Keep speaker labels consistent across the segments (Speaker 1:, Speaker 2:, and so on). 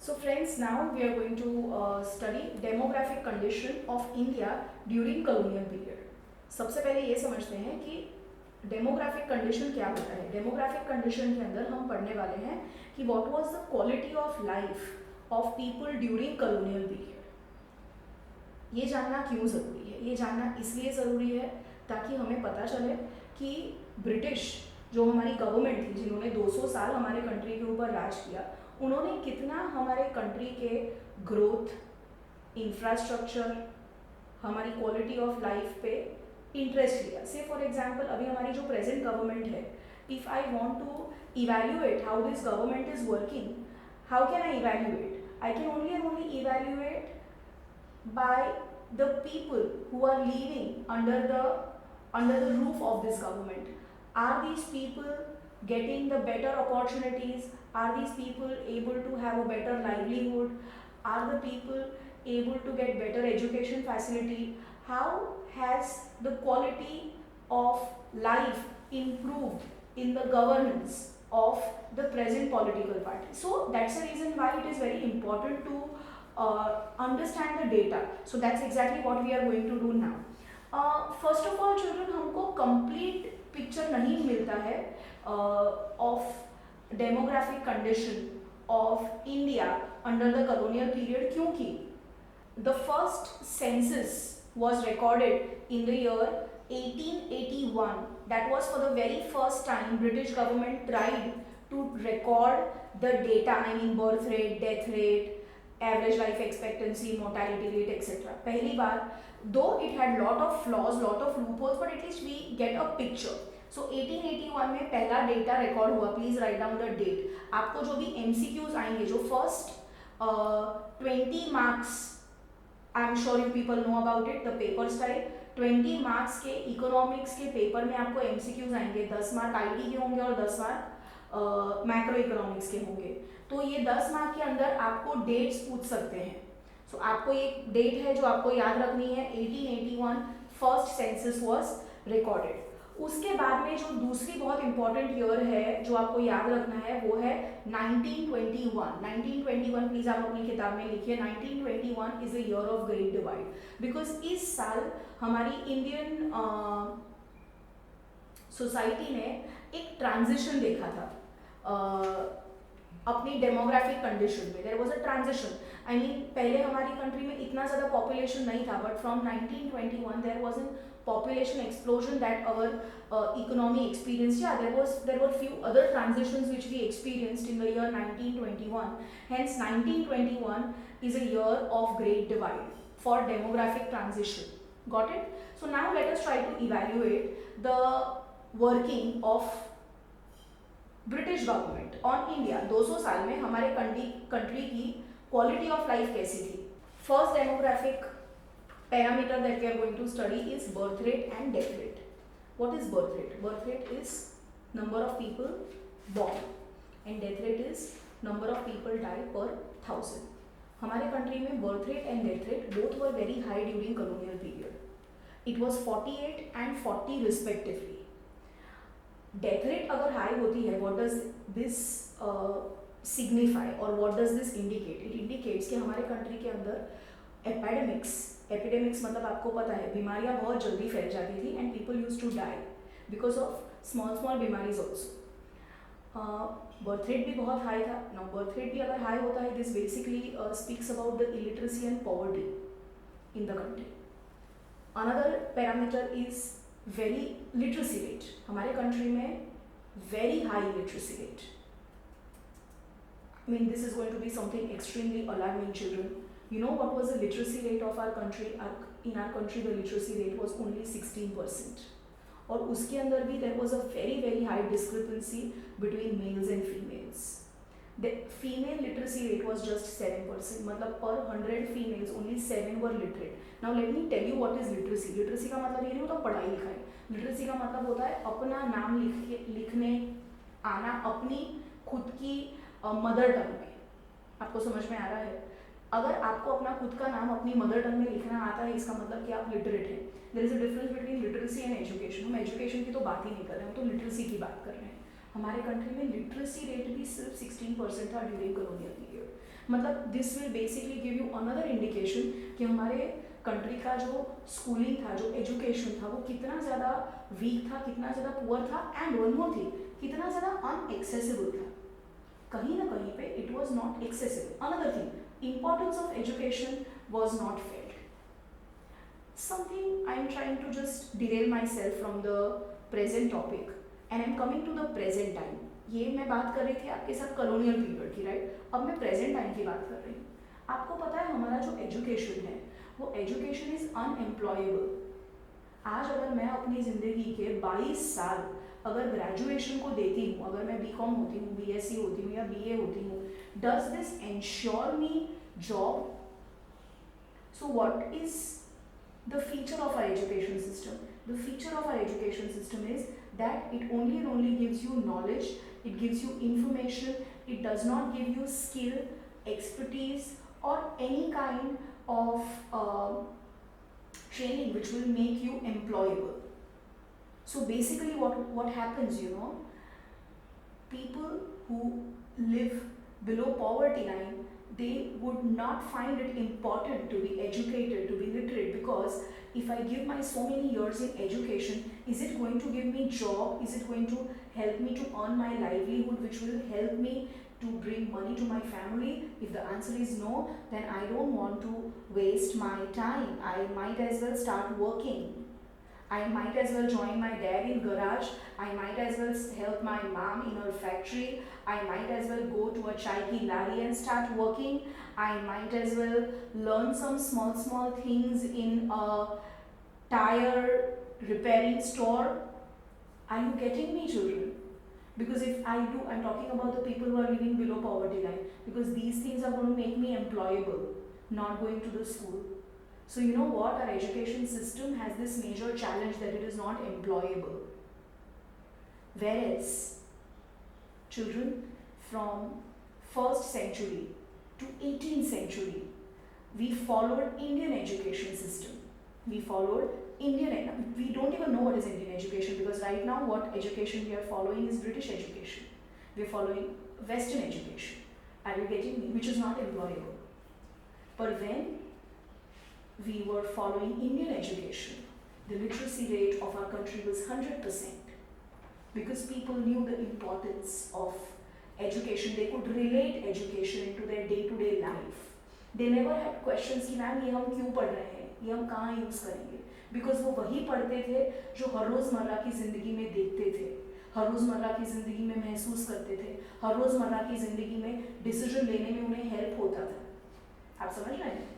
Speaker 1: So friends, now we are going to study demographic condition of India during colonial period. सबसे पहले ये समझते हैं कि डेमोग्राफिक कंडीशन क्या होता है. डेमोग्राफिक कंडीशन के अंदर हम पढ़ने वाले हैं कि what was the quality of life of people during colonial period. ये जानना क्यों ज़रूरी है? ये जानना इसलिए ज़रूरी है ताकि हमें पता चले कि ब्रिटिश जो हमारी गवर्नमेंट थी, जिन्होंने 200 साल हमारे कंट्री के ऊपर राज किया, उन्होंने कितना हमारे कंट्री के ग्रोथ, इंफ्रास्ट्रक्चर, हमारी क्वालिटी ऑफ लाइफ पे इंटरेस्ट लिया. से फॉर एग्जांपल अभी हमारी जो प्रेजेंट गवर्नमेंट है, if I want to evaluate how this government is working, how can I evaluate? I can only and only evaluate by the people who are living under the roof of this government. Are these people getting the better opportunities? Are these people able to have a better livelihood? Are the people able to get better education facility? How has the quality of life improved in the governance of the present political party? So that's the reason why it is very important to understand the data. So that's exactly what we are going to do now. First of all children, हमको complete picture नहीं मिलता है of demographic condition of India under the colonial period, क्योंकि the first census was recorded in the year 1881. That was for the very first time British government tried to record the data, I mean birth rate, death rate, average life expectancy, mortality rate, etc. पहली बार, though it had lot of flaws, lot of loopholes, but at least we get a picture. So 1881 में पहला data record हुआ. Please write down the date. आपको जो भी MCQs आएंगे, जो first 20 marks, I am sure you people know about it, the paper style. 20 marks के economics के पेपर में आपको MCQs आएंगे. 10 मार्क IT के होंगे और 10 मार्क मैक्रो इकोनॉमिक्स के होंगे. तो ये 10 मार्क के अंदर आपको डेट्स पूछ सकते हैं. सो आपको एक डेट है जो आपको याद रखनी है. 1881 फर्स्ट सेंसस वाज रिकॉर्डेड. उसके बाद में जो दूसरी बहुत इंपॉर्टेंट ईयर है जो आपको याद रखना है, वो है 1921. 1921 प्लीज आप अपनी किताब में लिखिए. 1921 is a year of great divide, because इस साल हमारी इंडियन सोसाइटी ने एक ट्रांजिशन देखा था अपनी डेमोग्राफिक कंडीशन में. There was a transition. I mean पहले हमारी कंट्री में इतना ज़्यादा पॉपुलेशन नहीं था, but from 1921 there was an population explosion that our economy experienced. Yeah, there were few other transitions which we experienced in the year 1921. Hence 1921 is a year of great divide for demographic transition. Got it? So now let us try to evaluate the working of British government on India. 200 साल में हमारे country की quality of life कैसी थी. First demographic parameter that we are going to study is birth rate and death rate. What is birth rate? Birth rate is number of people born and death rate is number of people die per 1000. हमारे country में birth rate and death rate both were very high during colonial period. It was 48 and 40 respectively. Death rate अगर high होती है, what does this signify और what does this indicate? It indicates कि हमारे country के अंदर epidemics मतलब आपको पता है बीमारियां बहुत जल्दी फैल जाती थी and people use to die because of small बीमारीज ऑल्सो. बर्थ रेट भी बहुत हाई था. नाउ बर्थ रेट भी अगर हाई होता है, this basically speaks about the illiteracy and poverty in the country. Another parameter is very literacy rate. हमारे country में very high literacy rate. I mean, this is going to be something extremely alarming, children. You know what was the literacy rate of our country? In our country, the literacy rate was only 16%. और उसके अंदर भी there was a very high discrepancy between males and females. The female literacy rate was just 7%. मतलब per 100 females, only 7 were literate. Now let me tell you what is literacy. Literacy का मतलब ये नहीं होता पढ़ाई लिखाई. लिटरेसी का मतलब होता है अपना नाम लिखने आना अपनी खुद की मदर टंग में. आपको समझ में आ रहा है? अगर आपको अपना खुद का नाम अपनी मदर टंग में लिखना आता है, इसका मतलब कि आप लिटरेट हैं. There is a difference between literacy and education. हम एजुकेशन की तो बात ही नहीं कर रहे, हम तो लिटरेसी की बात कर रहे हैं. हमारे कंट्री में लिटरेसी रेट भी सिर्फ 16% था ड्यूरिंग कॉलोनियल पीरियड. मतलब this will basically give you another indication कि हमारे कंट्री का जो स्कूलिंग था, जो एजुकेशन था, वो कितना ज़्यादा वीक था, कितना ज़्यादा पुअर था, एंड वन मोर थिंग, कितना ज़्यादा अनएक्सेसिबल था. कहीं ना कहीं पे it was not accessible. Another thing, importance of education was not felt. Something I am trying to just derail myself from the present topic and I am coming to the present time. ये मैं बात कर रही थी आपके साथ colonial period की, right. अब मैं प्रेजेंट टाइम की बात कर रही हूँ. आपको पता है हमारा जो एजुकेशन है वो एजुकेशन इज अनएम्प्लॉयबल. आज अगर मैं अपनी ज़िंदगी के 22 साल अगर ग्रेजुएशन को देती हूँ, अगर मैं बीकॉम होती हूँ, बीएससी होती हूँ या बीए होती हूँ, does this ensure me job? So what is the feature of our education system? The feature of our education system is that it only and only gives you knowledge, it gives you information, it does not give you skill, expertise or any kind of training which will make you employable. So basically what happens, you know, people who live below poverty line, they would not find it important to be educated, to be literate, because if I give my so many years in education, is it going to give me job? Is it going to help me to earn my livelihood, which will help me to bring money to my family? If the answer is no, then I don't want to waste my time. I might as well start working. I might as well join my dad in garage. I might as well help my mom in her factory. I might as well go to a chai ki lari and start working. I might as well learn some small things in a tire repairing store. Are you getting me, children? Because if I do, I'm talking about the people who are living below poverty line, because these things are going to make me employable, not going to the school. So you know what, our education system has this major challenge that it is not employable. Whereas children from 1st century to 18th century, we followed Indian education system. We followed we don't even know what is Indian education, because right now what education we are following is British education. We are following Western education. Are you getting me? Which is not employable. But when we were following Indian education, the literacy rate of our country was 100%, because people knew the importance of education. They could relate education into their day-to-day life. They never had questions कि ma'am ये हम क्यों पढ़ रहे हैं, ये हम कहाँ यूज़ करेंगे, because वो वही पढ़ते थे जो हर रोज़मर्रा की ज़िंदगी में देखते थे, हर रोज़मर्रा की ज़िंदगी में महसूस करते थे, हर रोज़मर्रा की ज़िंदगी में डिसीजन लेने में उन्हें हेल्प होता था. आप समझ रहे हैं?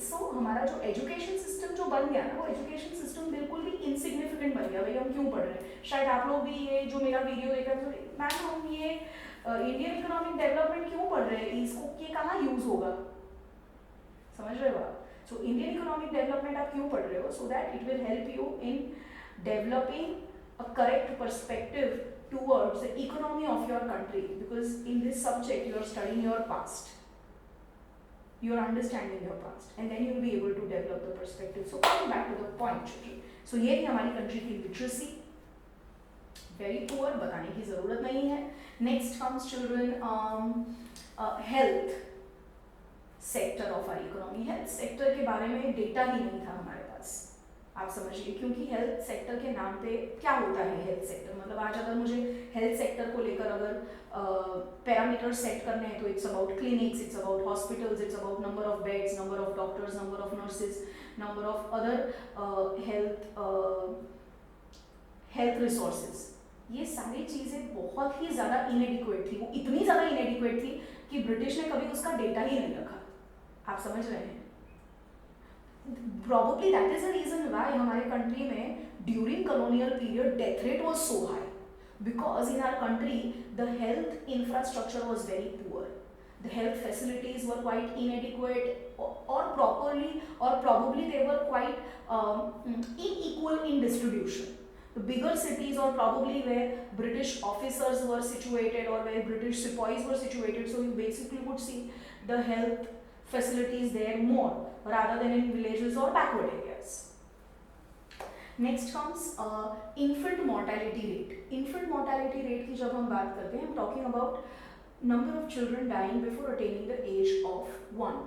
Speaker 1: सो हमारा जो एजुकेशन सिस्टम जो बन गया ना, वो एजुकेशन सिस्टम बिल्कुल भी इनसिग्निफिकेंट बन गया. भाई हम क्यों पढ़ रहे हैं? शायद आप लोग भी ये जो मेरा वीडियो देखा तो मैम हम ये इंडियन इकोनॉमिक डेवलपमेंट क्यों पढ़ रहे हैं, इसको ये कहाँ यूज़ होगा? समझ रहे हो आप? सो इंडियन इकोनॉमिक डेवलपमेंट आप क्यों पढ़ रहे हो? So that it will help you in developing a correct perspective towards the economy of your country, because in this subject you are studying your past, you are understanding your past, and then you will be able to develop the perspective. So coming back to the point, children, so ये थी हमारी country की literacy, very poor, बताने की ज़रूरत नहीं है. Next comes, children, health sector of our economy. Health sector के बारे में data ही नहीं था हमारे पास. आप समझिए, क्योंकि हेल्थ सेक्टर के नाम पे क्या होता है हेल्थ सेक्टर, मतलब आज अगर मुझे हेल्थ सेक्टर को लेकर अगर पैरामीटर सेट करने हैं तो it's about clinics, it's about hospitals, it's about number of beds, number of doctors, number of nurses, number of other health resources. ये सारी चीज़ें बहुत ही ज़्यादा इनएडिक्वेट थी. वो इतनी ज़्यादा इनएडिक्वेट थी कि ब्रिटिश ने कभी उसका डेटा ही नहीं रखा. आप समझ रहे हैं? Probably that is the reason why हमारे कंट्री में during colonial period death rate was so high, because in our country the health infrastructure was very poor. The health facilities were quite inadequate, or probably they were quite unequal in distribution. The bigger cities, or probably where British officers were situated or where British sepoys were situated, so you basically would see the health facilities there more rather than in villages or backward areas. Next comes infant mortality rate. Infant mortality rate की जब हम बात करते हैं, हम talking about number of children dying before attaining the age of 1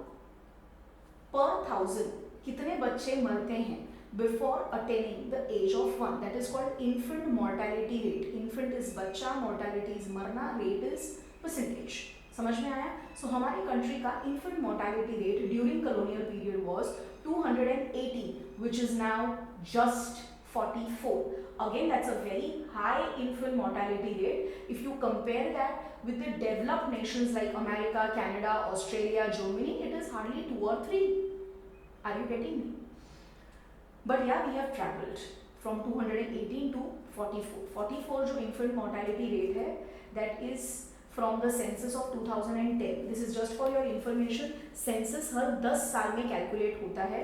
Speaker 1: per 1000 कितने बच्चे मरते हैं before attaining the age of 1. That is called infant mortality rate. Infant is बच्चा, mortality is मरना, rate is percentage. समझ में आया? So हमारी country का infant mortality rate during colonial period was 280, which is now just 44. Again, that's a very high infant mortality rate. If you compare that with the developed nations like America, Canada, Australia, Germany, it is hardly 2 or 3. Are you getting me? But yeah, we have traveled from 218 to 44. 44 जो infant mortality rate है, that is from the census of 2010. This is just for your information. Census हर 10 साल में calculate होता है.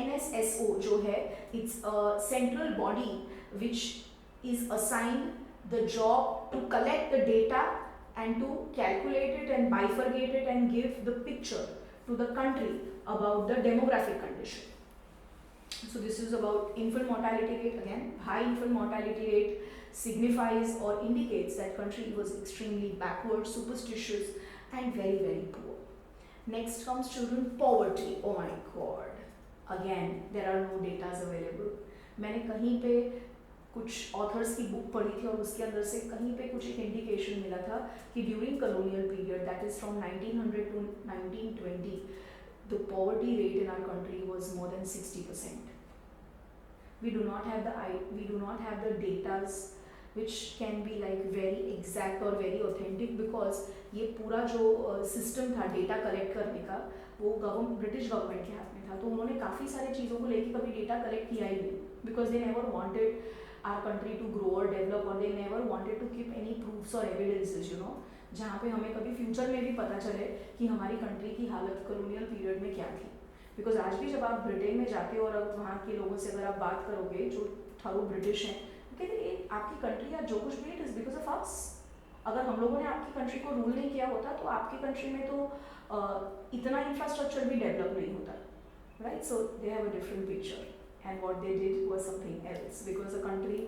Speaker 1: NSSO जो है, it's a central body which is assigned the job to collect the data and to calculate it and bifurcate it and give the picture to the country about the demographic condition. So this is about infant mortality rate. Again, high infant mortality rate signifies or indicates that country was extremely backward, superstitious and very, very poor. Next comes children poverty. Oh my god. Again, there are no data available. मैंने कहीं पे कुछ authors की book पढ़ी थी और उसके अंदर से कहीं पे कुछ एक इंडिकेशन मिला था कि during colonial period, that is from 1900 to 1920, the poverty rate in our country was more than 60%. We do not have the datas which can be like very exact or very authentic, because ये पूरा जो system था data collect करने का वो British government के हाथ में था. तो उन्होंने काफ़ी सारी चीज़ों को लेके कभी डेटा कलेक्ट किया ही नहीं, because they never wanted our country to grow और डेवलप, और they never wanted to keep any proofs और एविडेंसेस, यू नो, जहाँ पे हमें कभी फ्यूचर में भी पता चले कि हमारी कंट्री की हालत कॉलोनियल पीरियड में क्या थी. बिकॉज आज भी जब आप ब्रिटेन में जाते हो और अब वहाँ के लोगों से अगर आप बात करोगे जो थरो ब्रिटिश हैं, कहते हैं आपकी कंट्री या जो कुछ भी it is because of us. अगर हम लोगों ने आपकी कंट्री को रूल नहीं किया होता तो आपकी कंट्री में तो इतना इंफ्रास्ट्रक्चर भी डेवलप नहीं होता, right. So they have a different picture and what they did was something else, because a country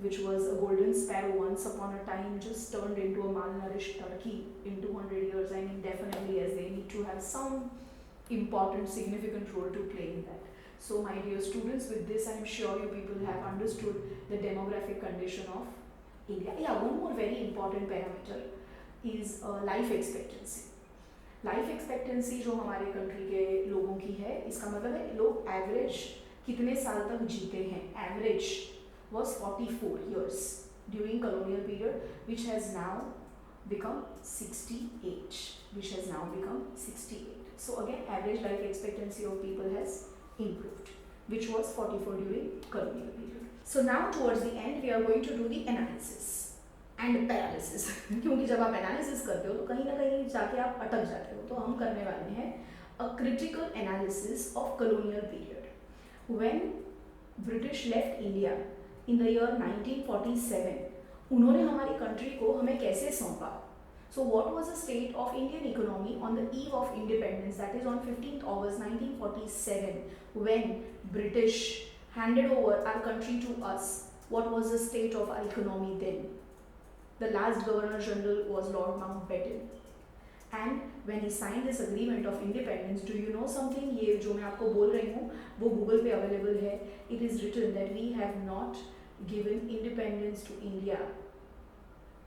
Speaker 1: which was a golden sparrow once upon a time just turned into a malnourished turkey in 200 years. I mean, definitely, as they need to have some important, significant role to play in that. So my dear students, with this I am sure you people have understood the demographic condition of India. Yeah, one more very important parameter is life expectancy. Life expectancy जो हमारे country के लोगों की है, इसका मतलब है लोग एवरेज कितने साल तक जीते हैं. Average was 44 years during colonial period, which has now become 68. So again, average life expectancy of people has improved, which was 44 during colonial period. So now towards the end, we are going to do the analysis and paralysis. क्योंकि जब आप analysis करते हो तो कहीं ना कहीं जाके आप अटक जाते हो, तो हम करने वाले हैं a critical analysis of colonial period. When British left India in the year 1947, उन्होंने हमारी कंट्री को हमें कैसे सौंपा. So what was the state of Indian economy on the eve of independence, that is on 15th August 1947, when British handed over our country to us? What was the state of our economy then? The last Governor General was Lord Mountbatten, and when he signed this agreement of independence, do you know something? ये जो मैं आपको बोल रही हूँ वो Google पे available है. It is written that we have not given independence to India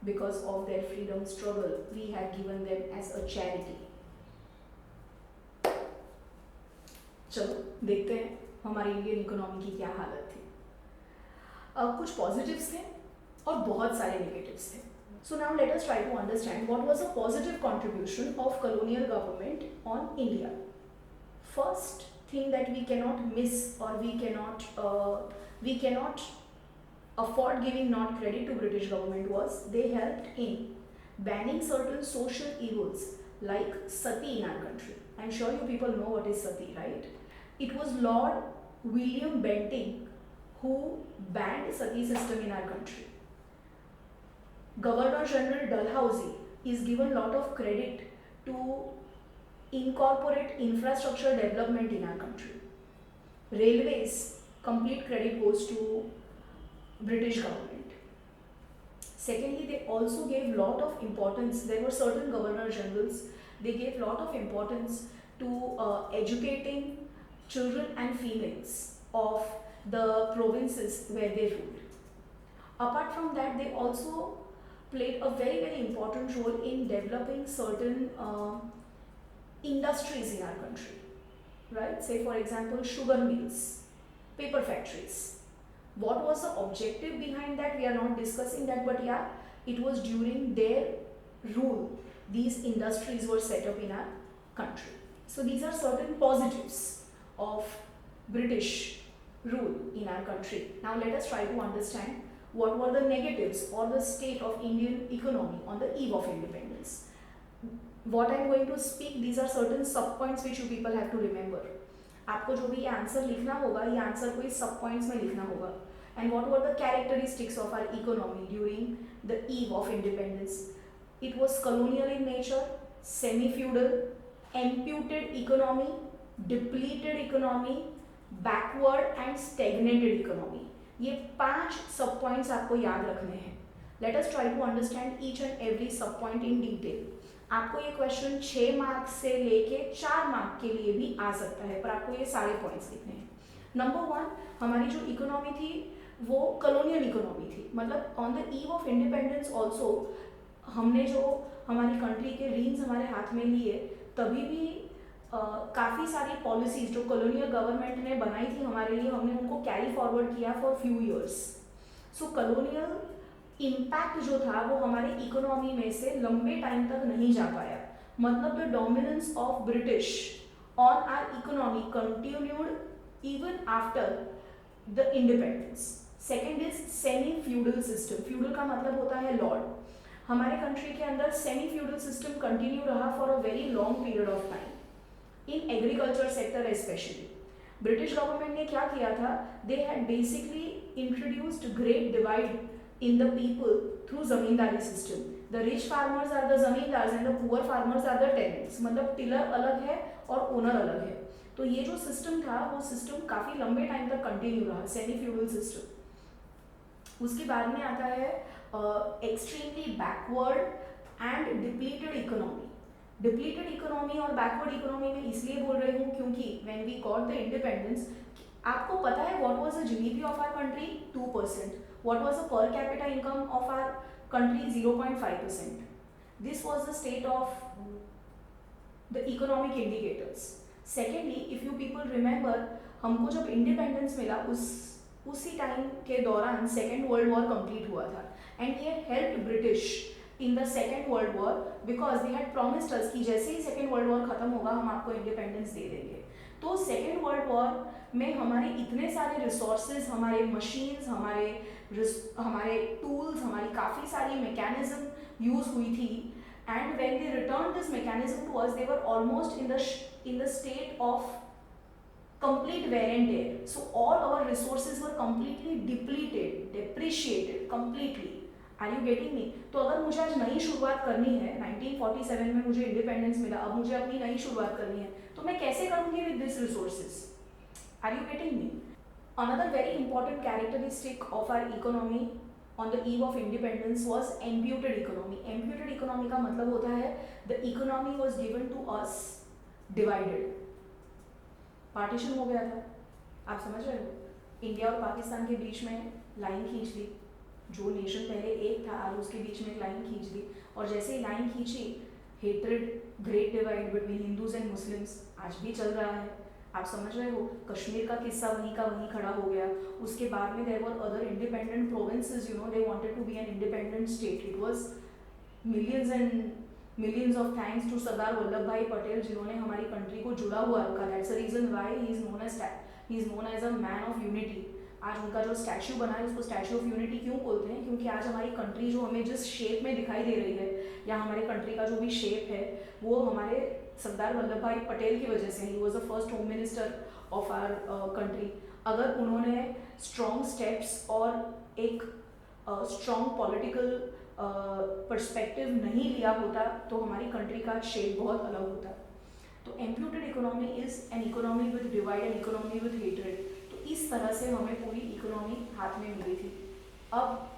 Speaker 1: because of their freedom struggle. We have given them as a charity. चलो देखते हैं हमारी इंडियन इकोनॉमी की क्या हालत थी. कुछ पॉजिटिव्स थे और बहुत सारे नेगेटिव्स थे. So now let us try to understand what was the positive contribution of colonial government on India. First thing that we cannot miss, or we cannot afford giving not credit to British government, was they helped in banning certain social evils like sati in our country. I'm sure you people know what is sati, right? It was Lord William Bentinck who banned sati system in our country. Governor General Dalhousie is given lot of credit to incorporate infrastructure development in our country. Railways, complete credit goes to British government. Secondly, they also gave lot of importance. There were certain governor generals. They gave lot of importance to educating children and females of the provinces where they ruled. Apart from that, they also played a very important role in developing certain industries in our country, right? Say for example, sugar mills, paper factories. What was the objective behind that? We are not discussing that, but yeah, it was during their rule these industries were set up in our country. So these are certain positives of British rule in our country. Now let us try to understand what were the negatives or the state of Indian economy on the eve of independence. What I am going to speak, these are certain sub points which you people have to remember. आपको जो भी ये answer लिखना होगा, ये answer को इस सब पॉइंट्स में लिखना होगा. And what were the characteristics of our economy during the eve of independence? It was colonial in nature, semi-feudal, imputed economy, depleted economy, backward and stagnated economy. ये 5 सब पॉइंट्स आपको याद रखने हैं. Let us try to understand each and every sub point in detail. आपको ये question 6 marks से लेके 4 मार्क के लिए भी आ सकता है, पर आपको ये सारे पॉइंट्स लिखने हैं. नंबर 1, हमारी जो इकोनॉमी थी वो कॉलोनियल इकोनॉमी थी. मतलब on the eve of independence also हमने जो हमारी कंट्री के रीन्स हमारे हाथ में लिए, तभी भी काफ़ी सारी पॉलिसीज जो कॉलोनियल गवर्नमेंट ने बनाई थी हमारे लिए, हमने उनको कैरी फॉरवर्ड किया for few years. So colonial impact जो था वो हमारे इकोनॉमी में से लंबे टाइम तक नहीं जा पाया. मतलब the dominance of British on our economy continued even after the independence. Second is semi feudal system. Feudal का मतलब होता है लॉर्ड. हमारे कंट्री के अंदर सेमी फ्यूडल सिस्टम कंटिन्यू रहा for a very long period of time in agriculture sector specially. British government ने क्या किया था, they had basically introduced great divide in the people through zamindari system. The rich farmers are the zamindars and the poor farmers are the tenants. मतलब tiller अलग है और owner अलग है. तो ये जो सिस्टम था वो सिस्टम काफ़ी लंबे टाइम तक कंटिन्यू रहा, सेमी फ्यूडल सिस्टम. उसके बाद में आता है extremely backward and depleted economy. Depleted economy और बैकवर्ड इकोनॉमी में इसलिए बोल रही हूँ क्योंकि when we got the independence, आपको पता है what was the GDP of our country? 2%. What was the per capita income of our country? 0.5%. This was the state of the economic indicators. Secondly, if you people remember, हमको जब independence मिला उसी time के दौरान second world war complete हुआ था. And ये help British in the second world war because they had promised us कि जैसे ही सेकेंड वर्ल्ड वॉर खत्म होगा हम आपको इंडिपेंडेंस दे देंगे. तो सेकेंड वर्ल्ड वॉर में हमारे इतने सारे रिसोर्सेज, हमारे मशीन्स, हमारे टूल्स, हमारी काफ़ी सारी मैकेनिज्म यूज हुई थी. And when they return this mechanism to us, they were almost in the state of complete wear and tear. So all our resources were completely depleted, depreciated completely. Are you getting me? तो अगर मुझे आज नई शुरुआत करनी है, 1947 में मुझे इंडिपेंडेंस मिला, अब मुझे अपनी नई शुरुआत करनी है, तो मैं कैसे करूँगी with this resources? Are you getting me? Another very important characteristic of our economy on the eve of independence was imputed economy. Imputed economy का मतलब होता है the economy was given to us divided. Partition हो गया था, आप समझ रहे हो? इंडिया और पाकिस्तान के बीच में लाइन खींच दी. जो नेशन पहले एक था आज उसके बीच में एक लाइन खींच दी, और जैसे ही लाइन खींची, hatred, great divide between Hindus and Muslims आज भी चल रहा है. आप समझ रहे हो? कश्मीर का किस्सा वहीं का वहीं खड़ा हो गया. उसके बाद में there were other independent provinces, you know, they wanted to be an independent state. It was millions and millions of thanks to Sardar Vallabhbhai Patel जिन्होंने हमारी कंट्री को जुड़ा हुआ रखा. That's the reason why he is known as a man of unity. आज उनका जो statue बना है उसको स्टैच्यू ऑफ यूनिटी क्यों बोलते हैं? क्योंकि आज हमारी कंट्री जो हमें जिस शेप में दिखाई दे रही है, या हमारे कंट्री का जो भी शेप है, वो हमारे सरदार वल्लभ भाई पटेल की वजह से. He was the first home minister of our country. अगर उन्होंने स्ट्रॉन्ग स्टेप्स और एक स्ट्रॉन्ग पॉलिटिकल पर्सपेक्टिव नहीं लिया होता तो हमारी कंट्री का शेप बहुत अलग होता. तो imputed economy is an economy with divide and economy with hatred. तो इस तरह से हमें पूरी इकोनॉमी हाथ में मिली थी. अब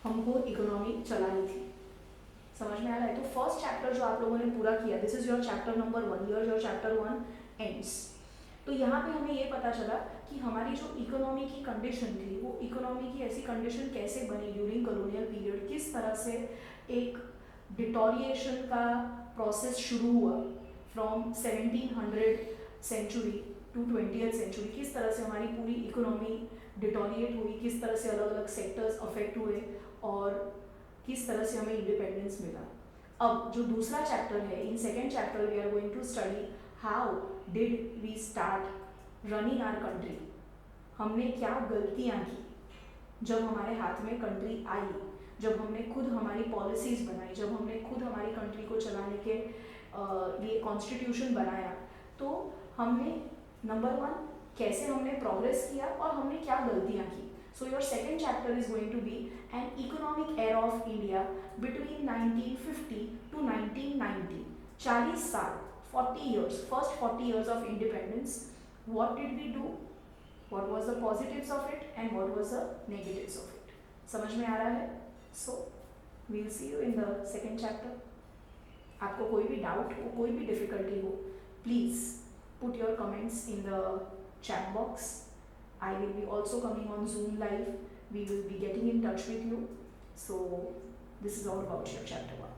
Speaker 1: हमको इकोनॉमी चलानी थी। समझ में आ रहा है? तो फर्स्ट चैप्टर जो आप लोगों ने पूरा किया, this is your chapter number 1, your chapter 1 ends. तो यहाँ पे हमें ये पता चला कि हमारी जो इकोनॉमी की कंडीशन थी, वो इकोनॉमी की ऐसी कंडीशन कैसे बनी ड्यूरिंग कॉलोनियल पीरियड, किस तरह से एक डिटोरिएशन का प्रोसेस शुरू हुआ from 1700 century to 20th century, किस तरह से हमारी पूरी इकोनॉमी डिटोरिएट हुई, किस तरह से अलग अलग सेक्टर्स अफेक्ट हुए और किस तरह से हमें इंडिपेंडेंस मिला। अब जो दूसरा चैप्टर है, in second chapter we are going to study how did we start running our country. हमने क्या गलतियाँ की जब हमारे हाथ में कंट्री आई, जब हमने खुद हमारी पॉलिसीज़ बनाई, जब हमने खुद हमारी कंट्री को चलाने के लिए कॉन्स्टिट्यूशन बनाया। तो हमने नंबर 1 कैसे हमने प्रोग्रेस किया और हमने क्या गलतियाँ की। So your second chapter is going to be an economic era of India between 1950 to 1990. 40 साल, 40 years, first 40 years of independence. What did we do? What was the positives of it and what was the negatives of it? समझ में आ रहा है? So we'll see you in the second chapter. आपको कोई भी doubt हो, कोई भी डिफिकल्टी हो, please put your comments in the chat box. I will be also coming on Zoom live. We will be getting in touch with you. So this is all about your chapter 1.